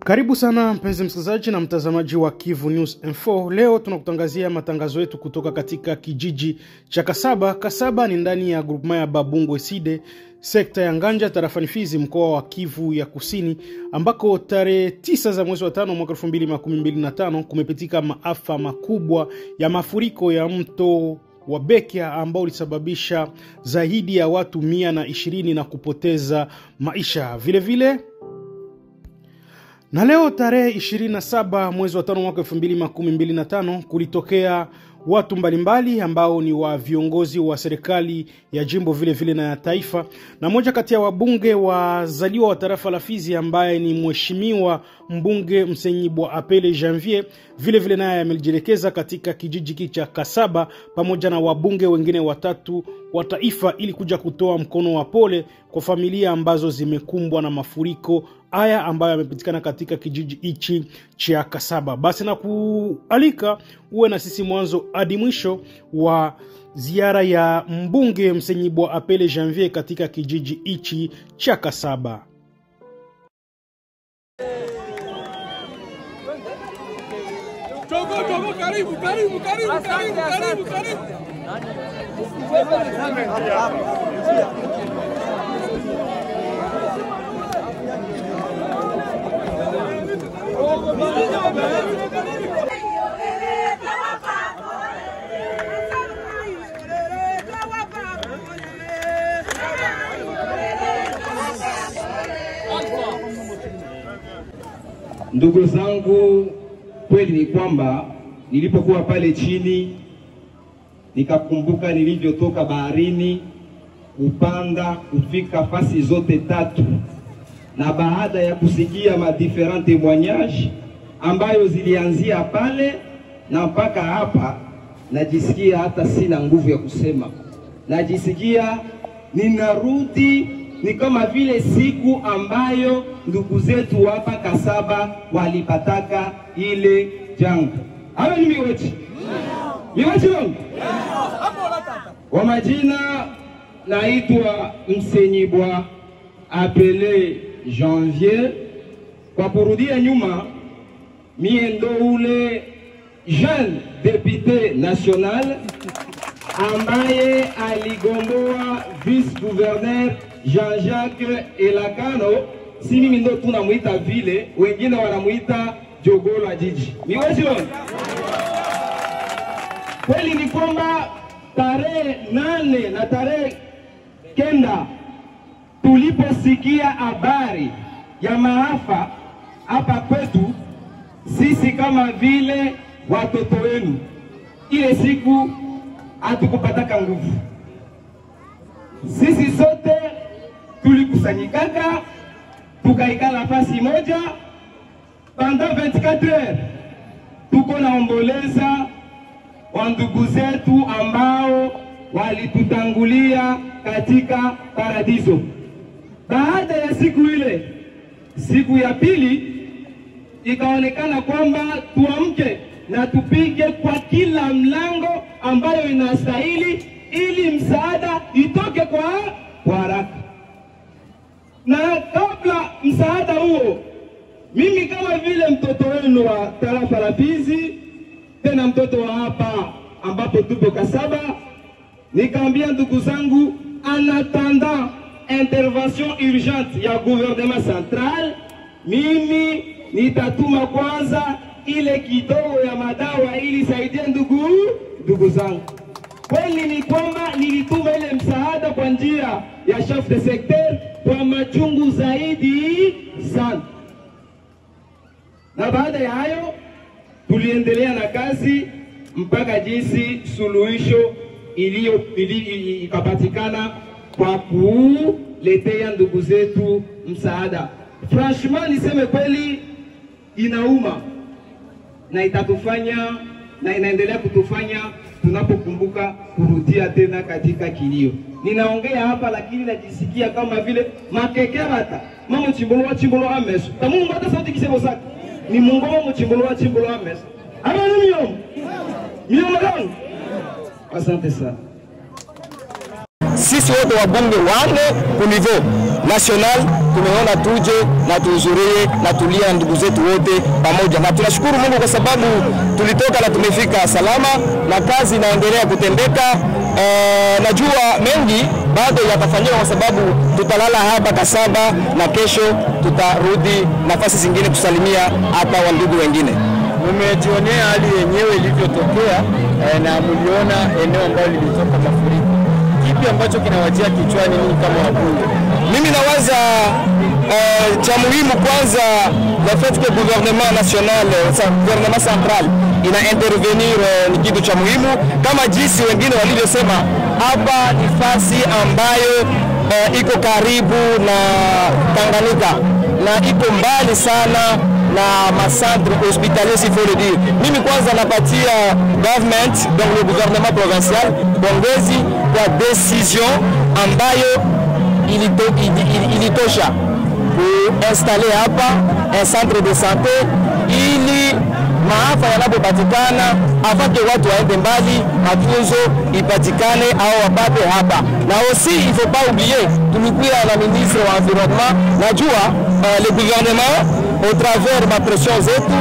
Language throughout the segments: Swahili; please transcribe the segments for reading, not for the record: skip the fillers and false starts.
Karibu sana mpenzi msikilizaji na mtazamaji wa Kivu News Info. Leo tunakutangazia matangazo yetu kutoka katika kijiji cha Kasaba. Kasaba ni ndani ya groupement ya Babungo Eside, sekta ya Nganja, tarafani Fizi, mkoa wa Kivu ya Kusini, ambako tarehe 9 za mwezi wa 5 mwaka 2025 kumepitika maafa makubwa ya mafuriko ya mto wa Bekia ambao ulisababisha zaidi ya watu 120 na kupoteza maisha. Vile vile na leo tarehe 27 mwezi wa 5 mwaka 2025 kulitokea watu mbalimbali ambao ni wa viongozi wa serikali ya jimbo vile vile na ya taifa, na moja kati ya wabunge wazaliwa wa tarafa la Fizi ambaye ni mheshimiwa mbunge Msenyibwa Apele Janvier vile vile naye amejielekeza katika kijiji cha Kasaba pamoja na wabunge wengine watatu wa taifa ili kuja kutoa mkono wa pole kwa familia ambazo zimekumbwa na mafuriko haya ambayo yamepitikana katika kijiji hichi cha Kasaba. Basi na kualika uwe na sisi mwanzo hadi mwisho wa ziara ya mbunge Msenyibwa Apele Janvier katika kijiji hichi cha Kasaba. Togo, karibu. Ndugu zangu, kweli ni kwamba nilipokuwa pale chini nikakumbuka nilivyotoka baharini kupanda kufika fasi zote tatu, na baada ya kusikia different témoignages ambayo zilianzia pale na mpaka hapa, najisikia hata sina nguvu ya kusema. Najisikia ninarudi, ni kama vile siku ambayo ndugu zetu hapa Kasaba walipataka ile janga. Hawa ni miweti wangu. Kwa majina naitwa Msenyibwa Apele Janvier. Kwa kurudia nyuma, mie ndo ule jeune député national ambaye aligomboa vice-gouverneur Jean-Jacques Elakano. Si mimi ndo tunamuita vile, wengine wanamuita Jogolo wa jiji. Miwezi wangu. Kweli ni kwamba tarehe 8 na tarehe 9 tuliposikia habari ya maafa hapa kwetu, sisi kama vile watoto wenu, ile siku hatukupataka nguvu. Sisi sote tulikusanyikaka, tukaikala nafasi moja pendant 24 heures, tuko naomboleza wa ndugu zetu ambao walitutangulia katika paradiso. Baada ya siku ile, siku ya pili, ikaonekana kwamba tuamke na tupige kwa kila mlango ambayo inastahili ili msaada itoke kwa haraka. Na kabla msaada huo, mimi kama vile mtoto wenu wa tarafa la Fizi, tena mtoto wa hapa ambapo tupo Kasaba, nikaambia ndugu zangu, en attendant intervention urgente ya gouvernement central, mimi nitatuma kwanza ile kidogo ya madawa ili saidia ndugu zangu. Kweli ni kwamba nilituma ile msaada kwa njia ya chef de secteur kwa machungu zaidi sana. Na baada ya hayo tuliendelea na kazi mpaka jinsi suluhisho ikapatikana kwa kuletea ndugu zetu msaada. Franchement niseme kweli inauma na itatufanya na inaendelea kutufanya tunapokumbuka kurudia tena katika kilio. ninaongea hapa lakini najisikia kama vile makekebata mama chimbolo ameso tamu mbata sauti kisebo saka ni mungu mama chimbolo ameso ama mio magano. Asante sana. Sisi wote wabunge wanne ku niveau national tumeona tuje na tuhudhurie na tulia ndugu zetu wote pamoja, na tunashukuru Mungu kwa sababu tulitoka na tumefika salama na kazi inaendelea kutendeka. Najua mengi bado yatafanyika kwa sababu tutalala hapa Kasaba na kesho tutarudi nafasi zingine kusalimia hata wandugu wengine. Mmejionea hali yenyewe ilivyotokea na mliona eneo ambalo lilitoka mafuriko. Kipi ambacho kinawajia kichwani ninyi kama wabunge? Mimi nawaza cha muhimu kwanza le fait que gouvernement national, gouvernement central ina intervenir ni kitu cha muhimu, kama jinsi wengine walivyosema hapa ni fasi ambayo iko karibu na Tanganyika na iko mbali sana na macentre hospitalier, s'il faut le dire. Mimi kwanza napatia government, donc le gouvernement provincial, pongezi kwa decision ambayo ilitosha kuinstaller hapa un centre de santé ili maafa yanapopatikana afake watu waende mbali, matunzo ipatikane au wapate hapa. Na aussi il faut pas oublier tulikuwa na ministre wa environnement, najua le gouvernement au travers ma pression zetu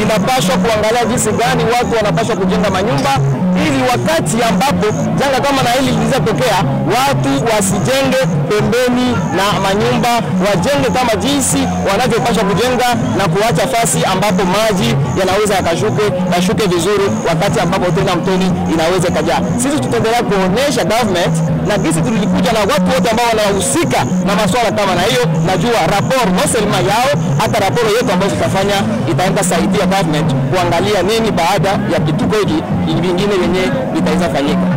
inapaswa kuangalia jinsi gani watu wanapaswa kujenga manyumba ili wakati ambapo janga kama na hili linatokea watu wasijenge pembeni na manyumba, wajenge kama jinsi wanavyopaswa kujenga na kuacha fasi ambapo maji yanaweza yakashuke vizuri wakati ambapo tena mtoni inaweza kujaa. Sisi tutaendelea kuonesha government na jinsi tulikuja na watu wote ambao wanahusika na masuala kama na hiyo. Najua rapport non seulement yao hata rapport yetu ambayo tutafanya itaenda saidia government kuangalia nini baada ya kituko hiki vingine yenye vitaweza fanyika.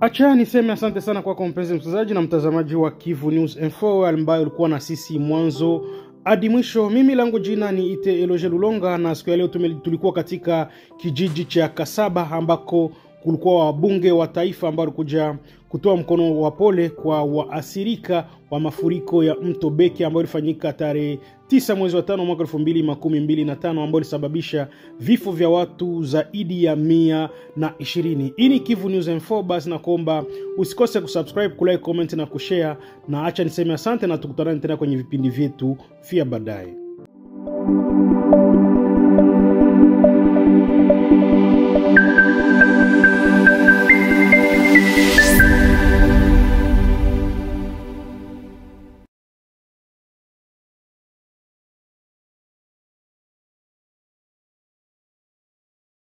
Acha niseme asante sana kwa mpenzi msikilizaji na mtazamaji wa Kivu News Info ambaye ulikuwa na sisi mwanzo hadi mwisho. Mimi langu jina ni Ite Eloge Lulonga na siku ya leo tulikuwa katika kijiji cha Kasaba ambako kulikuwa wabunge wa taifa ambao walikuja kutoa mkono wa pole kwa waasirika wa mafuriko ya mto Beke ambao ilifanyika tarehe 9 mwezi wa 5 mwaka 2025 ambao ilisababisha vifo vya watu zaidi ya 120. Hii ni Kivu News Info, basi nakuomba usikose kusubscribe, kulike, comment na kushare, na acha niseme asante na tukutane tena kwenye vipindi vyetu vya baadaye.